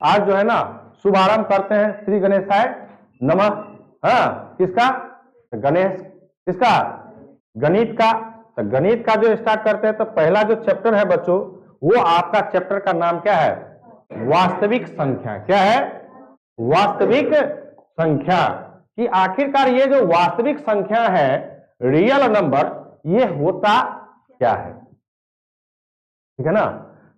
आज जो है ना शुभारंभ करते हैं श्री गणेशाय नमः। हाँ, किसका? गणेश। किसका? गणित का। तो गणित का जो स्टार्ट करते हैं तो पहला जो चैप्टर है बच्चों, वो आपका चैप्टर का नाम क्या है? वास्तविक संख्या। क्या है? वास्तविक संख्या। कि आखिरकार ये जो वास्तविक संख्या है, रियल नंबर, ये होता क्या है? ठीक है ना?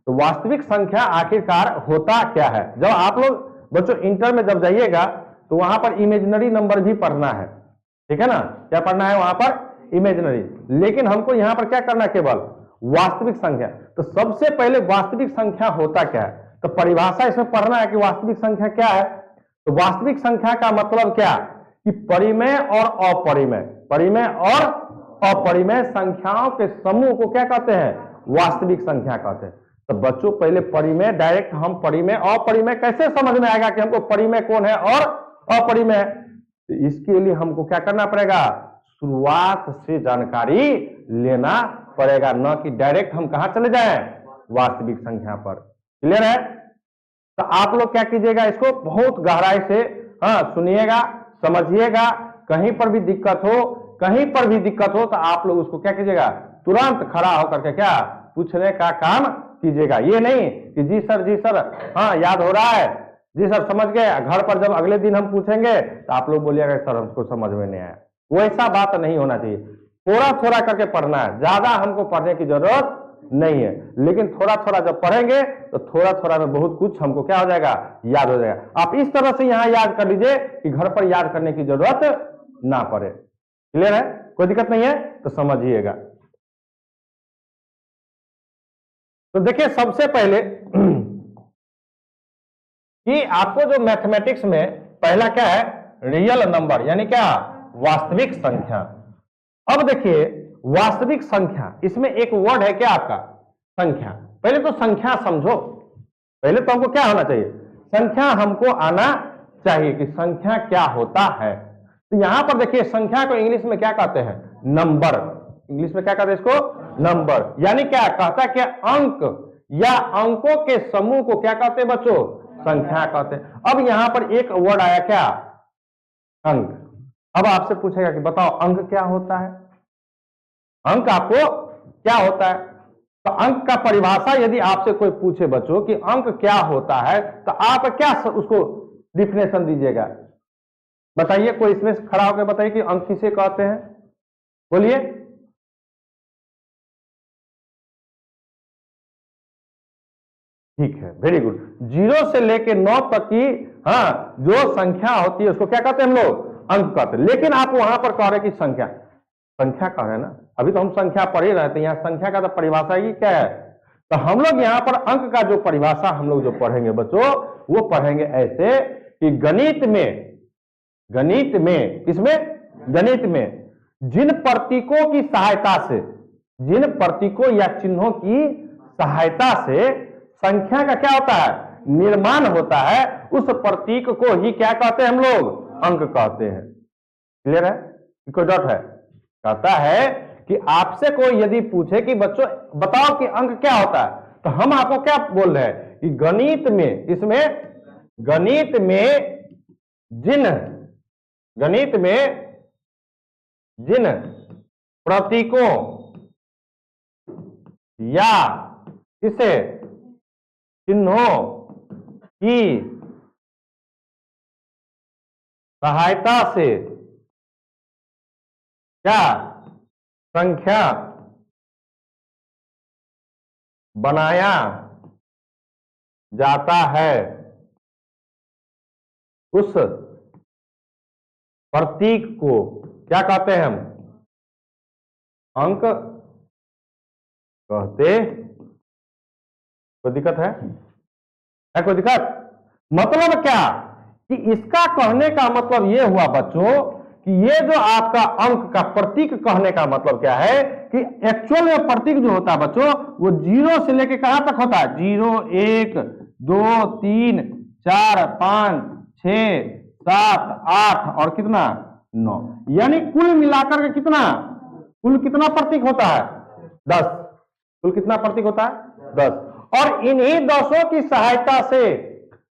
तो वास्तविक संख्या आखिरकार होता क्या है? जब आप लोग बच्चों इंटर में जब जाइएगा तो वहां पर इमेजिनरी नंबर भी पढ़ना है। ठीक है ना? क्या पढ़ना है वहां पर? इमेजिनरी। लेकिन हमको यहां पर क्या करना है? केवल वास्तविक संख्या। तो सबसे पहले वास्तविक संख्या होता क्या है, तो परिभाषा इसमें पढ़ना है कि वास्तविक संख्या क्या है। तो वास्तविक संख्या का मतलब क्या कि परिमेय और अपरिमेय, परिमेय और अपरिमेय संख्याओं के समूह को क्या कहते हैं? वास्तविक संख्या कहते हैं। तो बच्चों पहले परिमेय, डायरेक्ट हम परिमेय अपरिमेय कैसे समझ में आएगा कि हमको परिमेय कौन है और अपरिमेय? तो इसके लिए हमको क्या करना पड़ेगा? शुरुआत से जानकारी लेना पड़ेगा, न कि डायरेक्ट हम कहां चले जाएं? वास्तविक संख्या पर। क्लियर है? तो आप लोग क्या कीजिएगा, इसको बहुत गहराई से सुनिएगा, समझिएगा। कहीं पर भी दिक्कत हो, कहीं पर भी दिक्कत हो तो आप लोग उसको क्या कीजिएगा, तुरंत खड़ा होकर के क्या पूछने का काम कीजिएगा। ये नहीं कि जी सर हाँ याद हो रहा है, जी सर समझ गए, घर पर जब अगले दिन हम पूछेंगे तो आप लोग बोलिएगा सर हमको समझ में नहीं आया। वैसा बात नहीं होना चाहिए। थोड़ा थोड़ा करके पढ़ना है, ज्यादा हमको पढ़ने की जरूरत नहीं है, लेकिन थोड़ा थोड़ा जब पढ़ेंगे तो थोड़ा थोड़ा में बहुत कुछ हमको क्या हो जाएगा, याद हो जाएगा। आप इस तरह से यहां याद कर लीजिए कि घर पर याद करने की जरूरत ना पड़े। क्लियर है? कोई दिक्कत नहीं है तो समझिएगा। तो देखिए सबसे पहले कि आपको जो मैथमेटिक्स में पहला क्या है, रियल नंबर, यानी क्या, वास्तविक संख्या। अब देखिए वास्तविक संख्या, इसमें एक वर्ड है क्या आपका, संख्या। पहले तो संख्या समझो, पहले तो हमको क्या होना चाहिए, संख्या हमको आना चाहिए कि संख्या क्या होता है। तो यहां पर देखिए संख्या को इंग्लिश में क्या कहते हैं, नंबर। इंग्लिश में क्या कहते हैं इसको, नंबर। यानी क्या कहता है कि अंक या अंकों के समूह को क्या कहते हैं बच्चों, संख्या कहते हैं। अब यहां पर एक वर्ड आया क्या, अंक। अब आपसे पूछेगा कि बताओ अंक क्या होता है, अंक आपको क्या होता है। तो अंक का परिभाषा यदि आपसे कोई पूछे बच्चों कि अंक क्या होता है, तो आप क्या उसको डिफिनेशन दीजिएगा, बताइए। कोई इसमें खड़ा होकर बताइए कि अंक किसे कहते हैं, बोलिए। ठीक है, वेरी गुड। 0 से लेके 9 तक की जो संख्या होती है उसको क्या कहते हैं हम लोग, अंक कहते हैं। लेकिन आप वहां पर कह रहे कि संख्या, संख्या कह रहे हैं ना, अभी तो हम संख्या पढ़ ही रहे थे। यहाँ संख्या का तो परिभाषा ही क्या है, तो हम लोग यहाँ पर अंक का जो परिभाषा हम लोग जो पढ़ेंगे बच्चों, वो पढ़ेंगे ऐसे कि गणित में इसमें गणित में जिन प्रतीकों की सहायता से, जिन प्रतीकों या चिन्हों की सहायता से संख्या का क्या होता है, निर्माण होता है, उस प्रतीक को ही क्या कहते हैं हम लोग, अंक कहते हैं। क्लियर है? कोई डाउट है? कहता है कि आपसे कोई यदि पूछे कि बच्चों बताओ कि अंक क्या होता है, तो हम आपको क्या बोल रहे हैं कि गणित में, इसमें गणित में जिन प्रतीकों या इसे चिन्हों की सहायता से क्या संख्या बनाया जाता है, उस प्रतीक को क्या कहते हैं हम, अंक कहते। कोई दिक्कत है कोई दिक्कत? मतलब क्या कि इसका कहने का मतलब यह हुआ बच्चों कि ये जो आपका अंक का प्रतीक कहने का मतलब क्या है कि एक्चुअल में प्रतीक जो होता है बच्चों, वो 0 से लेके कहां तक होता है, 0 1 2 3 4 5 6 7 8 और कितना 9, यानी कुल मिलाकर के कितना, कुल कितना प्रतीक होता है, 10। कुल कितना प्रतीक होता है, 10। और इन्हीं 10 की सहायता से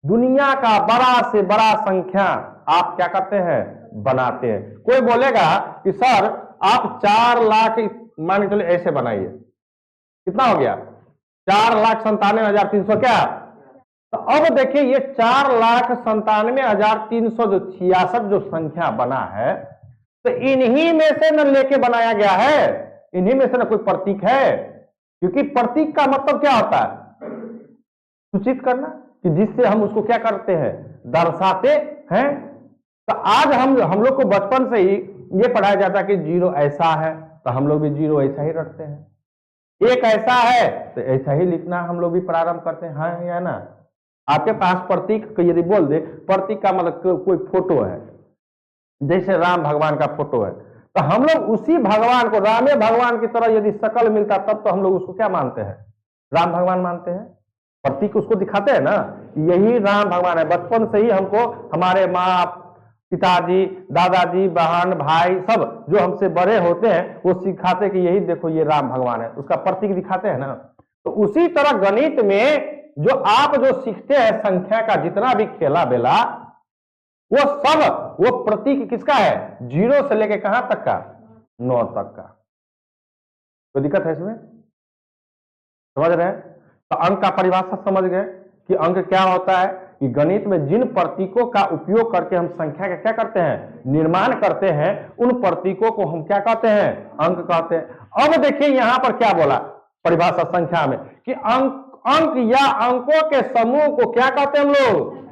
दुनिया का बड़ा से बड़ा संख्या आप क्या करते हैं, बनाते हैं। कोई बोलेगा कि सर आप 4 लाख मान के चलिए ऐसे बनाइए, कितना हो गया 4,97,300 क्या। तो अब देखिए ये 4,97,300 जो 66 जो संख्या बना है, तो इन्हीं में से न लेके बनाया गया है, इन्हीं में से न कोई प्रतीक है। क्योंकि प्रतीक का मतलब क्या होता है, सूचित करना, कि जिससे हम उसको क्या करते हैं, दर्शाते हैं। तो आज हम लोग को बचपन से ही ये पढ़ाया जाता है कि 0 ऐसा है, तो हम लोग भी 0 ऐसा ही रखते हैं। 1 ऐसा है तो ऐसा ही लिखना हम लोग भी प्रारंभ करते हैं, हाँ या ना। आपके पास प्रतीक यदि बोल दे, प्रतीक का मतलब कोई फोटो है, जैसे राम भगवान का फोटो है, तो हम लोग उसी भगवान को रामे भगवान की तरह यदि शकल मिलता तब तो हम लोग उसको क्या मानते हैं, राम भगवान मानते हैं। प्रतीक उसको दिखाते हैं ना, यही राम भगवान है। बचपन से ही हमको हमारे माँ पिताजी, दादाजी, बहन, भाई सब जो हमसे बड़े होते हैं वो सिखाते कि यही देखो ये राम भगवान है, उसका प्रतीक दिखाते हैं ना। तो उसी तरह गणित में जो आप जो सीखते हैं संख्या का जितना भी खेला बेला, वो सब वो प्रतीक किसका है, 0 से लेके कहां तक का, 9 तक का। कोई दिक्कत है इसमें, समझ रहे हैं। तो अंक का परिभाषा समझ गए कि अंक क्या होता है, कि गणित में जिन प्रतीकों का उपयोग करके हम संख्या का क्या करते हैं, निर्माण करते हैं, उन प्रतीकों को हम क्या कहते हैं, अंक कहते हैं। अब देखिए यहां पर क्या बोला परिभाषा संख्या में, कि अंक या अंकों के समूह को क्या कहते हैं हम लोग।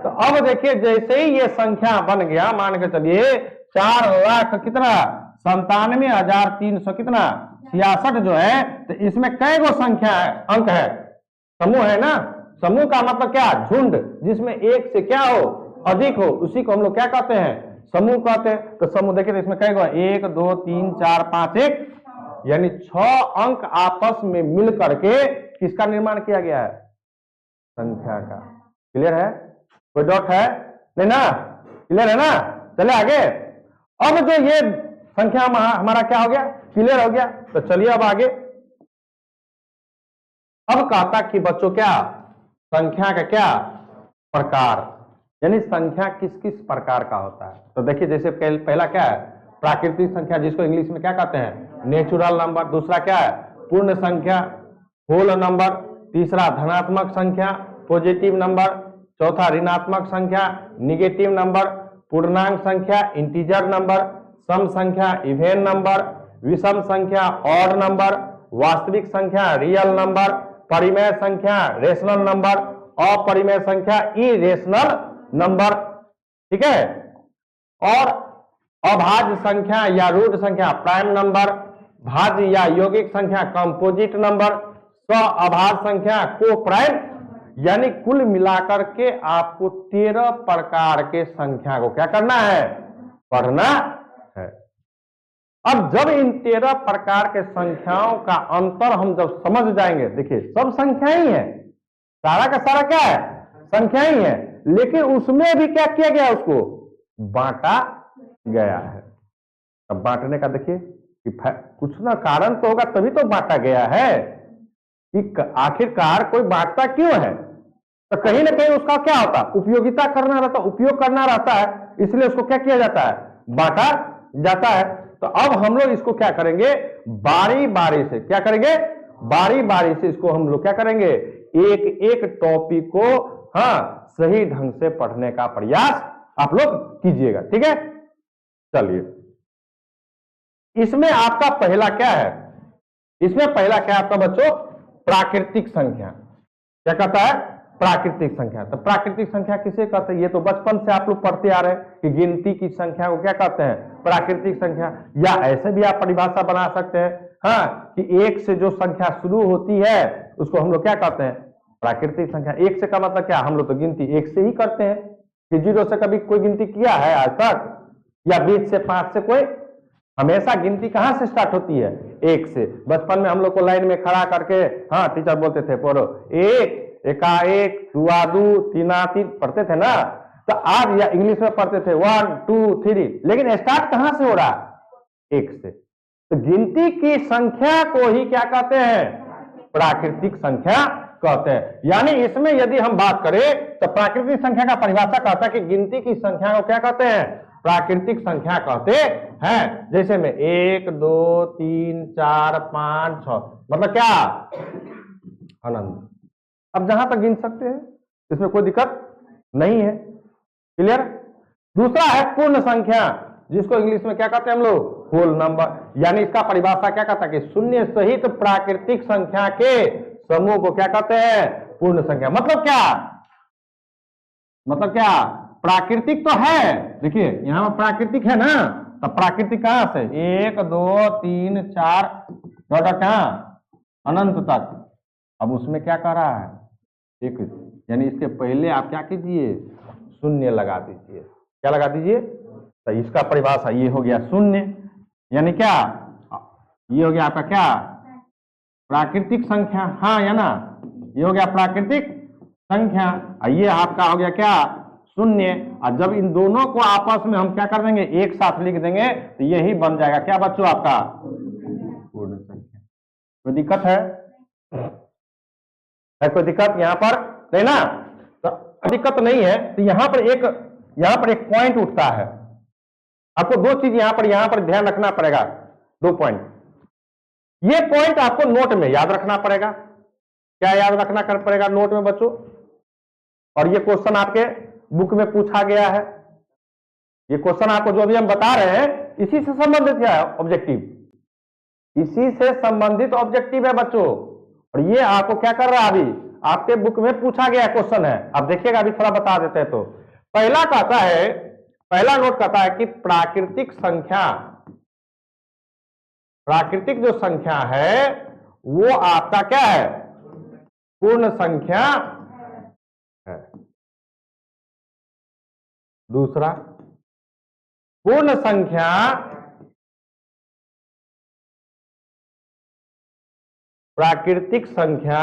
तो अब देखिए जैसे ही ये संख्या बन गया, मान के चलिए 4 लाख कितना 97,300 कितना 66 जो है, तो इसमें कै गो संख्या है, अंक है, समूह है ना। समूह का मतलब क्या, झुंड, जिसमें एक से क्या हो, अधिक हो, उसी को हम लोग क्या कहते हैं, समूह कहते हैं। तो समूह देखिए तो इसमें कै गो, 1 2 3 4 5 1, यानी 6 अंक आपस में मिल करके किसका निर्माण किया गया है, संख्या का। क्लियर है, कोई डाउट है नहीं ना, क्लियर है ना। चले आगे। अब जो ये संख्या हमारा क्या हो गया, क्लियर हो गया। तो चलिए अब आगे। अब कहता कि बच्चों क्या, संख्या का क्या प्रकार, यानी संख्या किस किस प्रकार का होता है। तो देखिए जैसे पहला क्या है, प्राकृतिक संख्या, जिसको इंग्लिश में क्या कहते हैं, नेचुरल नंबर। दूसरा क्या है, पूर्ण संख्या, होल नंबर। तीसरा धनात्मक संख्या, पॉजिटिव नंबर। चौथा ऋणात्मक संख्या, निगेटिव नंबर। पूर्णांक संख्या, इंटीजर नंबर। सम संख्या, इवेन नंबर। विषम संख्या, ऑड नंबर। वास्तविक संख्या, रियल नंबर। परिमेय संख्या, रेशनल नंबर। अपरिमेय संख्या, इरेशनल नंबर। ठीक है। और अभाज्य संख्या या रूट संख्या, प्राइम नंबर। भाज्य या यौगिक संख्या, कंपोजिट नंबर। अभाज्य संख्या, को प्राइम। यानी कुल मिलाकर के आपको 13 प्रकार के संख्या को क्या करना है, पढ़ना है। अब जब इन 13 प्रकार के संख्याओं का अंतर हम जब समझ जाएंगे, देखिए सब संख्या ही है, सारा का सारा क्या है, संख्या ही है, लेकिन उसमें भी क्या किया गया, उसको बांटा गया है। अब बांटने का देखिए कि कुछ ना कारण तो होगा, तभी तो बांटा गया है, कि आखिरकार कोई बांटता क्यों है। तो कहीं ना कहीं उसका क्या होता है, उपयोगिता करना रहता, उपयोग करना रहता है, इसलिए उसको क्या किया जाता है, बांटा जाता है। तो अब हम लोग इसको क्या करेंगे, बारी बारी से क्या करेंगे, बारी बारी से इसको हम लोग क्या करेंगे, एक एक टॉपिक को हाँ सही ढंग से पढ़ने का प्रयास आप लोग कीजिएगा। ठीक है, चलिए इसमें आपका पहला क्या है, इसमें पहला क्या है आपका बच्चों, प्राकृतिक संख्या। क्या कहता है, प्राकृतिक संख्या। तो प्राकृतिक संख्या किसे कहते हैं, ये तो बचपन से आप लोग पढ़ते आ रहे हैं कि गिनती की संख्या को क्या कहते हैं, प्राकृतिक संख्या। या ऐसे भी आप परिभाषा बना सकते हैं हाँ, कि 1 से जो संख्या शुरू होती है उसको हम लोग क्या कहते हैं, प्राकृतिक संख्या। 1 से का मतलब क्या, हम लोग तो गिनती 1 से ही करते हैं, कि 0 से कभी कोई गिनती किया है आज तक, या 20 से 5 से कोई, हमेशा गिनती कहां से स्टार्ट होती है, 1 से। बचपन में हम लोग को लाइन में खड़ा करके हाँ टीचर बोलते थे पढ़ो, 1 एका 1 दुआ 2 तीना 3 पढ़ते थे ना। तो आज या इंग्लिश में पढ़ते थे 1 2 3, लेकिन स्टार्ट कहां से हो रहा है, 1 से। तो गिनती की संख्या को ही क्या कहते हैं, प्राकृतिक संख्या कहते हैं। यानी इसमें यदि हम बात करें तो प्राकृतिक संख्या का परिभाषा कहता है कि गिनती की संख्या को क्या कहते हैं, प्राकृतिक संख्या कहते हैं। जैसे में 1 2 3 4 5 6 मतलब क्या, अनंत। अब जहां तक गिन सकते हैं, इसमें कोई दिक्कत नहीं है। क्लियर। दूसरा है पूर्ण संख्या, जिसको इंग्लिश में क्या कहते हैं हम लोग, होल नंबर। यानी इसका परिभाषा क्या कहता है कि शून्य सहित प्राकृतिक संख्या के समूह को क्या कहते हैं, पूर्ण संख्या। मतलब क्या, मतलब क्या, प्राकृतिक तो है, देखिए यहां पर प्राकृतिक है ना, तो प्राकृतिक कहां से 1 2 3 4 कहां, अनंत तक। अब उसमें क्या कर रहा है, एक, यानी इसके पहले आप क्या कीजिए, शून्य लगा दीजिए। क्या लगा दीजिए, तो इसका परिभाषा ये हो गया शून्य, यानी क्या, ये हो गया आपका क्या, प्राकृतिक संख्या। हाँ या ना, ये हो गया प्राकृतिक संख्या, ये आपका हो गया क्या, शून्य। और जब इन दोनों को आपस में हम क्या कर देंगे, एक साथ लिख देंगे, तो यही बन जाएगा क्या बच्चों, आपका पूर्ण संख्या। कोई दिक्कत है कोई दिक्कत यहाँ पर नहीं ना, तो दिक्कत नहीं है। तो यहाँ पर एक पॉइंट उठता है, आपको दो चीज यहाँ पर ध्यान रखना पड़ेगा, दो पॉइंट। ये पॉइंट आपको नोट में याद रखना पड़ेगा। क्या याद रखना कर पड़ेगा नोट में बच्चों, और ये क्वेश्चन आपके बुक में पूछा गया है। ये क्वेश्चन आपको जो भी हम बता रहे हैं इसी से संबंधित है ऑब्जेक्टिव, इसी से संबंधित ऑब्जेक्टिव है बच्चों। और ये आपको क्या कर रहा है, अभी आपके बुक में पूछा गया क्वेश्चन है। अब देखिएगा, अभी थोड़ा बता देते हैं। तो पहला कहता है, पहला नोट कहता है कि प्राकृतिक संख्या, प्राकृतिक जो संख्या है वो आपका क्या है, पूर्ण संख्या है। दूसरा, पूर्ण संख्या प्राकृतिक संख्या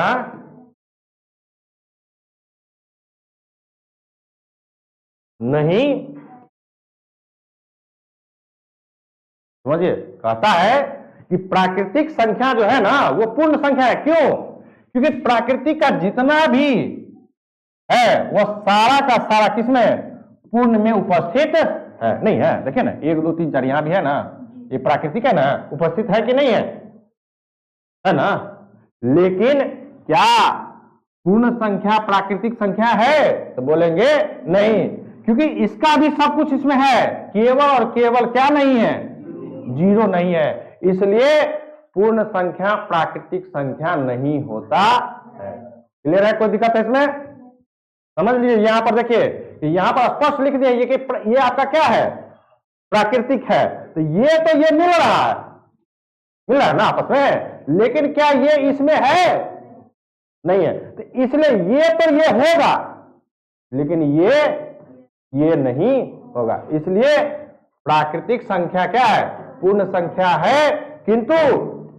नहीं, समझिए, कहता है कि प्राकृतिक संख्या जो है ना वो पूर्ण संख्या है। क्यों, क्योंकि प्राकृतिक का जितना भी है वो सारा का सारा किसमें, पूर्ण में उपस्थित है, नहीं है। देखिए ना 1 2 3 4 यहां भी है ना, ये प्राकृतिक है ना, उपस्थित है कि नहीं है ना। लेकिन क्या पूर्ण संख्या प्राकृतिक संख्या है, तो बोलेंगे नहीं, क्योंकि इसका भी सब कुछ इसमें है, केवल और केवल क्या नहीं है, जीरो नहीं है। इसलिए पूर्ण संख्या प्राकृतिक संख्या नहीं होता है। क्लियर है, कोई दिक्कत है इसमें, समझ लीजिए। यहां पर देखिए, यहां पर स्पष्ट लिख दिया कि ये आपका क्या है, प्राकृतिक है। तो ये मिल रहा है ना आपस में, लेकिन क्या ये इसमें है, नहीं है। तो इसलिए ये होगा, लेकिन ये नहीं होगा। इसलिए प्राकृतिक संख्या क्या है, पूर्ण संख्या है, किंतु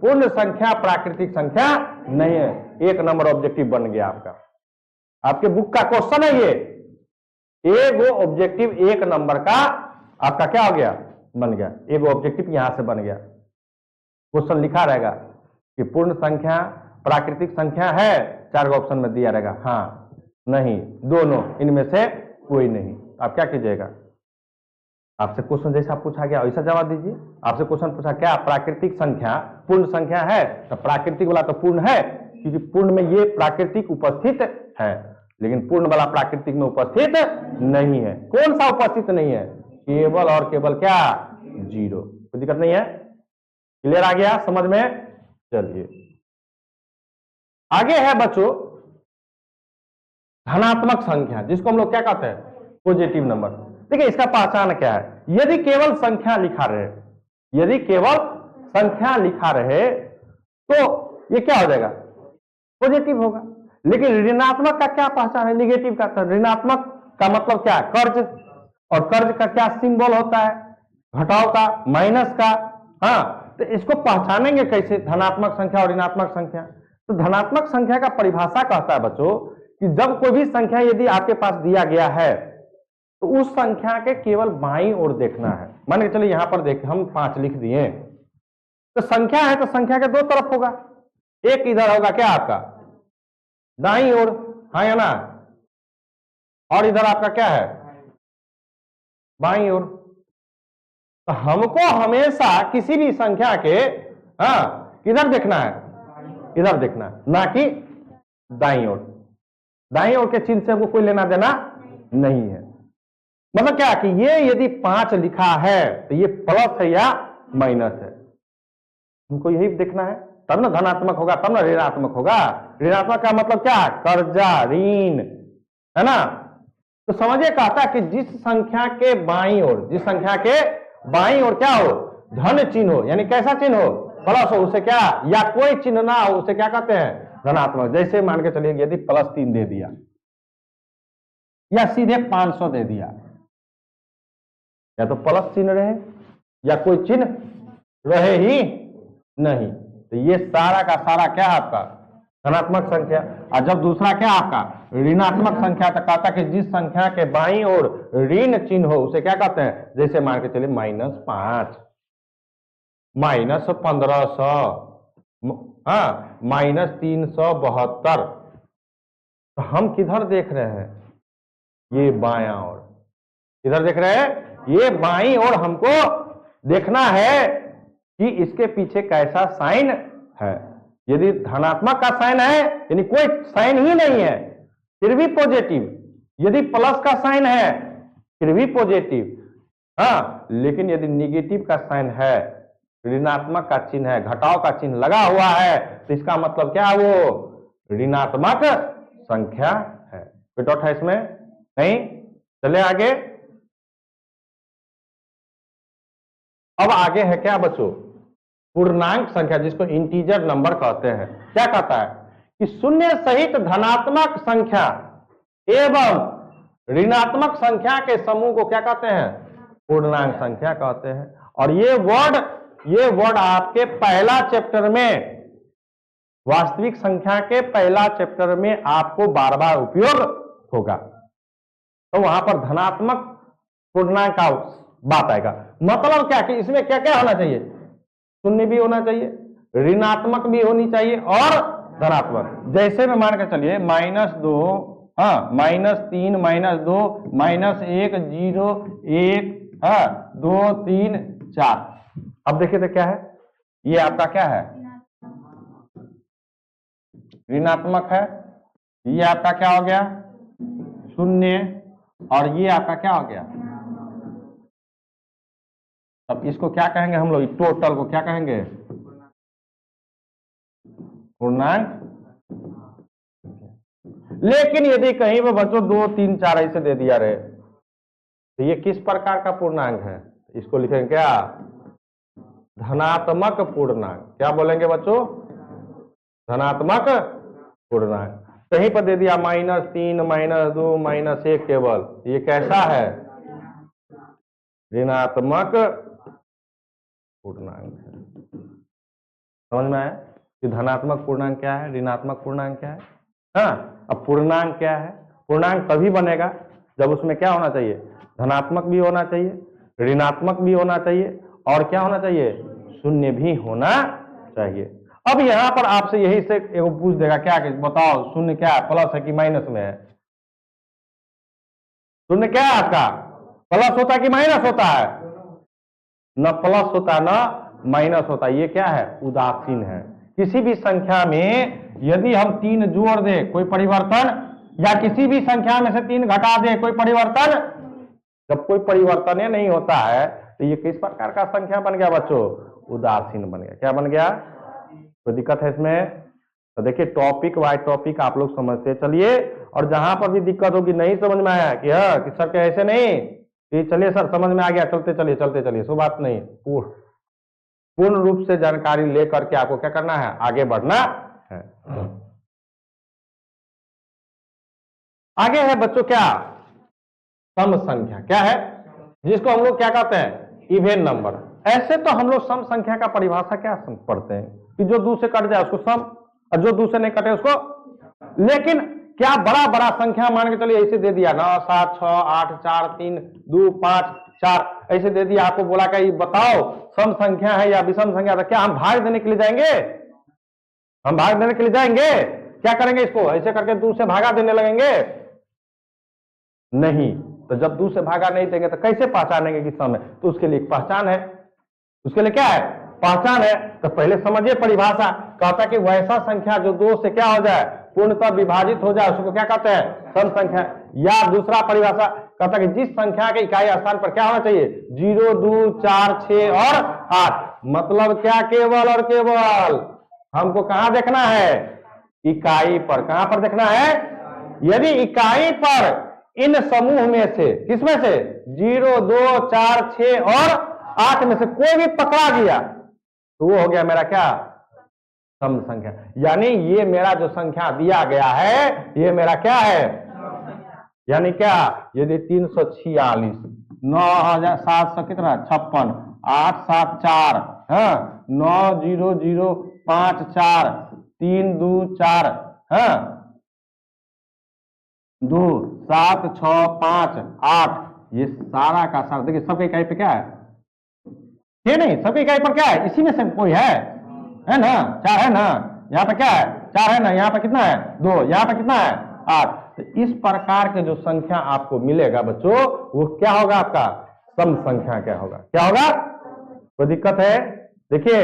पूर्ण संख्या प्राकृतिक संख्या नहीं है। 1 नंबर ऑब्जेक्टिव बन गया आपका, आपके बुक का क्वेश्चन है ये, एगो ऑब्जेक्टिव 1 नंबर का आपका क्या हो गया, बन गया। एगो ऑब्जेक्टिव यहां से बन गया। क्वेश्चन लिखा रहेगा कि पूर्ण संख्या प्राकृतिक संख्या है, 4 ऑप्शन में दिया रहेगा, हाँ नहीं, दोनों, इनमें से कोई नहीं। आप क्या कीजिएगा, आपसे क्वेश्चन जैसा पूछा गया वैसा जवाब दीजिए। आपसे क्वेश्चन पूछा क्या प्राकृतिक संख्या पूर्ण संख्या है, तो प्राकृतिक वाला तो पूर्ण है, क्योंकि पूर्ण में ये प्राकृतिक उपस्थित है, लेकिन पूर्ण वाला प्राकृतिक में उपस्थित नहीं है। कौन सा उपस्थित नहीं है, केवल और केवल क्या, जीरो। कोई दिक्कत नहीं है, क्लियर आ गया समझ में। चलिए आगे है बच्चों धनात्मक संख्या, जिसको हम लोग क्या कहते हैं, पॉजिटिव नंबर। देखिए इसका पहचान क्या है, यदि केवल संख्या लिखा रहे, यदि केवल संख्या लिखा रहे तो ये क्या हो जाएगा, पॉजिटिव होगा। लेकिन ऋणात्मक का क्या पहचान है, निगेटिव का। तो ऋणात्मक का मतलब क्या है, कर्ज, और कर्ज का क्या सिंबल होता है, घटाव का, माइनस का। हाँ, तो इसको पहचानेंगे कैसे, धनात्मक संख्या और ऋणात्मक संख्या। तो धनात्मक संख्या का परिभाषा कहता है बच्चों कि जब कोई भी संख्या यदि आपके पास दिया गया है तो उस संख्या के केवल बाईं ओर देखना है। मान के चलिए यहां पर देख, हम 5 लिख दिए, तो संख्या है तो संख्या के 2 तरफ होगा। एक इधर होगा क्या आपका दाईं ओर, हाँ या ना, और इधर आपका क्या है, बाईं ओर। तो हमको हमेशा किसी भी संख्या के, हाँ, किधर देखना है, इधर देखना है, ना कि दाईं ओर। दाईं ओर के चिन्ह से हमको कोई लेना देना नहीं है। मतलब क्या कि ये यदि 5 लिखा है तो ये प्लस है या माइनस है, हमको यही देखना है, तब ना धनात्मक होगा, तब ना ऋणात्मक होगा। ऋणात्मक का मतलब क्या है, कर्जा, ऋण, है ना। तो समझिए, कहता है कि जिस संख्या के बाईं ओर, जिस संख्या के बाईं ओर क्या हो, धन चिन्ह हो, यानी कैसा चिन्ह हो, प्लस हो, उसे क्या, या कोई चिन्ह ना हो, उसे क्या कहते हैं, धनात्मक। जैसे मान के चलिए यदि +3 दे दिया या सीधे 500 दे दिया, या तो प्लस चिन्ह रहे या कोई चिन्ह रहे ही नहीं, तो ये सारा का सारा क्या है आपका, धनात्मक संख्या। और जब दूसरा क्या आपका ऋणात्मक संख्या, तो कहता कि जिस संख्या के बाईं ओर ऋण चिन्ह हो उसे क्या कहते हैं, जैसे मान के चलिए -5, -1500, हाँ, -372। तो हम किधर देख रहे हैं, ये बायां ओर, किधर देख रहे हैं, ये बाईं ओर हमको देखना है कि इसके पीछे कैसा साइन है। यदि धनात्मक का साइन है, यानी कोई साइन ही नहीं है फिर भी पॉजिटिव, यदि प्लस का साइन है फिर भी पॉजिटिव, हाँ, लेकिन यदि निगेटिव का साइन है, ऋणात्मक का चिन्ह है, घटाव का चिन्ह लगा हुआ है, तो इसका मतलब क्या है, वो ऋणात्मक संख्या है। कोई डाउट है इसमें, नहीं? चले आगे। अब आगे है क्या बच्चों, पूर्णांक संख्या, जिसको इंटीजर नंबर कहते हैं। क्या कहता है कि शून्य सहित धनात्मक संख्या एवं ऋणात्मक संख्या के समूह को क्या कहते हैं, पूर्णांक संख्या कहते हैं। और ये वर्ड आपके पहला चैप्टर में, वास्तविक संख्या के पहला चैप्टर में आपको बार बार उपयोग होगा। तो वहां पर धनात्मक पूर्णांक का बात आएगा। मतलब क्या कि इसमें क्या क्या होना चाहिए, शून्य भी होना चाहिए, ऋणात्मक भी होनी चाहिए और धनात्मक। जैसे में मान के चलिए -2, हाँ, -3, -2, -1, 0, 1, हाँ, 2, 3, 4। अब देखिए तो क्या है, ये आपका क्या है, ऋणात्मक है, ये आपका क्या हो गया, शून्य, और ये आपका क्या हो गया। अब इसको क्या कहेंगे हम लोग, टोटल को क्या कहेंगे, पूर्णांक। लेकिन यदि कहीं पर बच्चों 2, 3, 4 ऐसे दे दिया रहे, तो ये किस प्रकार का पूर्णांक है, इसको लिखेंगे क्या, धनात्मक पूर्णांक। क्या बोलेंगे बच्चों, धनात्मक पूर्णांक। कहीं पर दे दिया -3, -2, -1 केवल, ये कैसा है, ऋणात्मक पूर्णांक है। समझ में आया कि धनात्मक पूर्णांक क्या है, ऋणात्मक पूर्णांक क्या है। हाँ, अब पूर्णांक क्या है, पूर्णांक तभी बनेगा जब उसमें क्या होना चाहिए, धनात्मक भी होना चाहिए, ऋणात्मक भी होना चाहिए, और क्या होना चाहिए, शून्य भी होना चाहिए। अब यहां पर आपसे यही से एगो पूछ देगा क्या कि बताओ शून्य क्या है, प्लस है कि माइनस में है। शून्य क्या है आपका, प्लस होता है कि माइनस होता है, न प्लस होता है न माइनस होता है। ये क्या है, उदासीन है। किसी भी संख्या में यदि हम 3 जोड़ दे कोई परिवर्तन, या किसी भी संख्या में से 3 घटा दे कोई परिवर्तन, जब कोई परिवर्तन नहीं होता है तो ये किस प्रकार का संख्या बन गया बच्चों, उदासीन बन गया। क्या बन गया, कोई दिक्कत है इसमें। तो देखिए टॉपिक बाय टॉपिक आप लोग समझते चलिए, और जहां पर भी दिक्कत होगी नहीं समझ में आया कि हाँ कि सर ऐसे नहीं, कि चलिए सर समझ में आ गया, चलते चलिए सो बात नहीं, पूर्ण रूप से जानकारी लेकर के आपको क्या करना है, आगे बढ़ना है। आगे है बच्चों क्या, सम संख्या। क्या है, जिसको हम लोग क्या कहते हैं, इवेन नंबर। ऐसे तो हम लोग सम संख्या का परिभाषा क्या पढ़ते हैं कि जो 2 से कट जाए उसको सम, और जो 2 से नहीं कटे उसको। लेकिन क्या बड़ा बड़ा संख्या मान के चलिए ऐसे दे दिया 9, 7, 6, 8, 4, 3, 2, 5, 4 ऐसे दे दिया, आपको बोला कि बताओ सम संख्या है या विषम संख्या, तो क्या हम भाग देने के लिए जाएंगे, हम भाग देने के लिए जाएंगे, क्या करेंगे, इसको ऐसे करके 2 से भागा देने लगेंगे? नहीं। तो जब 2 से भागा नहीं देंगे तो कैसे पहचानेंगे कि सम है? तो उसके लिए एक पहचान है, उसके लिए क्या है, पहचान है। तो पहले समझिए परिभाषा। कहता है कि वैसा संख्या जो 2 से क्या हो जाए, पूर्णतः विभाजित हो जाए, उसको क्या कहते हैं, सम संख्या। या दूसरा परिभाषा कहता है कि जिस संख्या के इकाई स्थान पर क्या होना चाहिए, 0, 2, 4, 6 और 8। मतलब क्या, केवल और केवल हमको कहां देखना है, इकाई पर। कहां पर देखना है? यदि इकाई पर इन समूह में से, किसमें से, 0, 2, 4, 6 और 8 में से कोई भी पकड़ा गया तो वो हो गया मेरा क्या, सम संख्या। यानी ये मेरा जो संख्या दिया गया है ये मेरा क्या है, यानी क्या, यदि 346, 9,700 कितना 56, 874, 90054, 324, 2, 7, 6, 5, 8, ये सारा का सारा देखिए सबके इकाई पे क्या है, ये नहीं, सबके इकाई पर क्या है, इसी में से कोई है ना, 4 है ना, यहाँ पे क्या है, 4 है ना, यहाँ पे कितना है 2, यहाँ पे कितना है 8। तो इस प्रकार के जो संख्या आपको मिलेगा बच्चों, वो क्या होगा आपका, सम संख्या क्या होगा, क्या होगा। कोई दिक्कत है? देखिए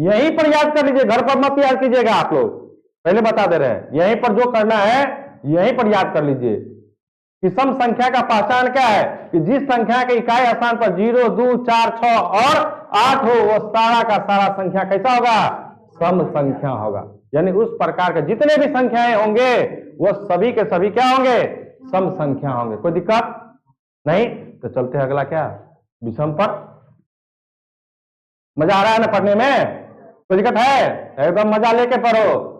यहीं पर याद कर लीजिए, घर पर मत याद कीजिएगा आप लोग, पहले बता दे रहे हैं, यहीं पर जो करना है यहीं पर याद कर लीजिए कि सम संख्या का पहचान क्या है, कि जिस संख्या के इकाई स्थान पर 0, 2, 4, 6 और 8 हो, वो सारा का सारा संख्या कैसा होगा, सम संख्या होगा। यानी उस प्रकार के जितने भी संख्याएं होंगे वो सभी के सभी क्या होंगे, सम संख्या होंगे। कोई दिक्कत नहीं? तो चलते हैं अगला क्या, विषम पर। मजा आ रहा है ना पढ़ने में? कोई दिक्कत है? एकदम मजा लेके पढ़ो।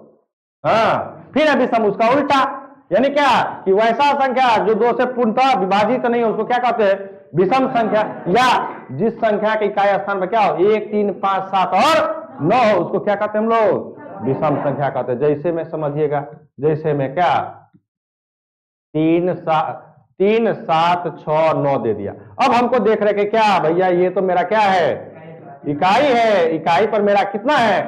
फिर है विषम, उसका उल्टा, यानी क्या, कि वैसा संख्या जो 2 से पूर्णतः विभाजित नहीं हो, उसको क्या कहते हैं, विषम संख्या। या जिस संख्या के इकाई स्थान पर क्या हो, 1, 3, 5, 7 और 9 हो, उसको क्या कहते हैं हम लोग, विषम संख्या कहते हैं। जैसे में समझिएगा, जैसे में क्या 3, 7, 6, 9 दे दिया। अब हमको देख रहे कि क्या भैया ये तो मेरा क्या है, इकाई है, इकाई पर मेरा कितना है,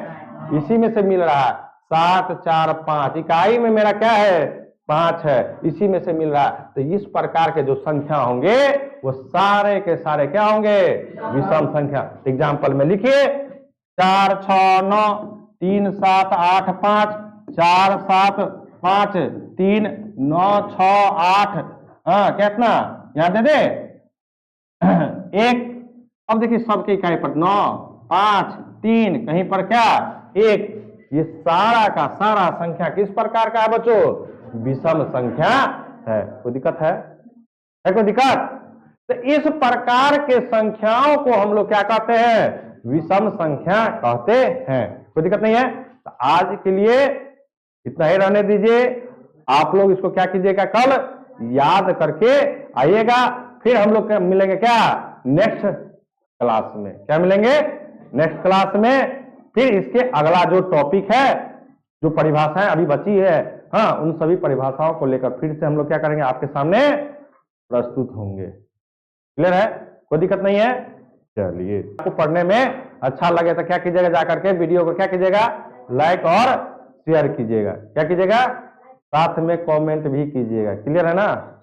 इसी में से मिल रहा है 7, 4, 5, इकाई में मेरा क्या है 5 है, इसी में से मिल रहा है। तो इस प्रकार के जो संख्या होंगे वो सारे के सारे क्या होंगे, विषम संख्या। एग्जाम्पल में लिखिए, 4, 6, 9, 3, 7, 8, 5, 4, 7, 5, 3, 9, 6, 8, कितना यहां दे दे 1। अब देखिए सबके इकाई पर 9, 5, 3, कहीं पर क्या 1। ये सारा का सारा संख्या किस प्रकार का है बच्चों, विषम संख्या है। कोई दिक्कत है कोई दिक्कत? तो इस प्रकार के संख्याओं को हम लोग क्या कहते हैं, विषम संख्या कहते हैं। कोई दिक्कत नहीं है? तो आज के लिए इतना ही रहने दीजिए। आप लोग इसको क्या कीजिएगा, कल याद करके आइएगा। फिर हम लोग मिलेंगे क्या, नेक्स्ट क्लास में। क्या मिलेंगे, नेक्स्ट क्लास में। फिर इसके अगला जो टॉपिक है, जो परिभाषाएं अभी बची है, उन सभी परिभाषाओं को लेकर फिर से हम लोग क्या करेंगे, आपके सामने प्रस्तुत होंगे। क्लियर है? कोई दिक्कत नहीं है? चलिए, आपको पढ़ने में अच्छा लगे तो क्या कीजिएगा, जाकर के वीडियो को क्या कीजिएगा, लाइक और शेयर कीजिएगा। क्या कीजिएगा, साथ में कमेंट भी कीजिएगा। क्लियर है ना?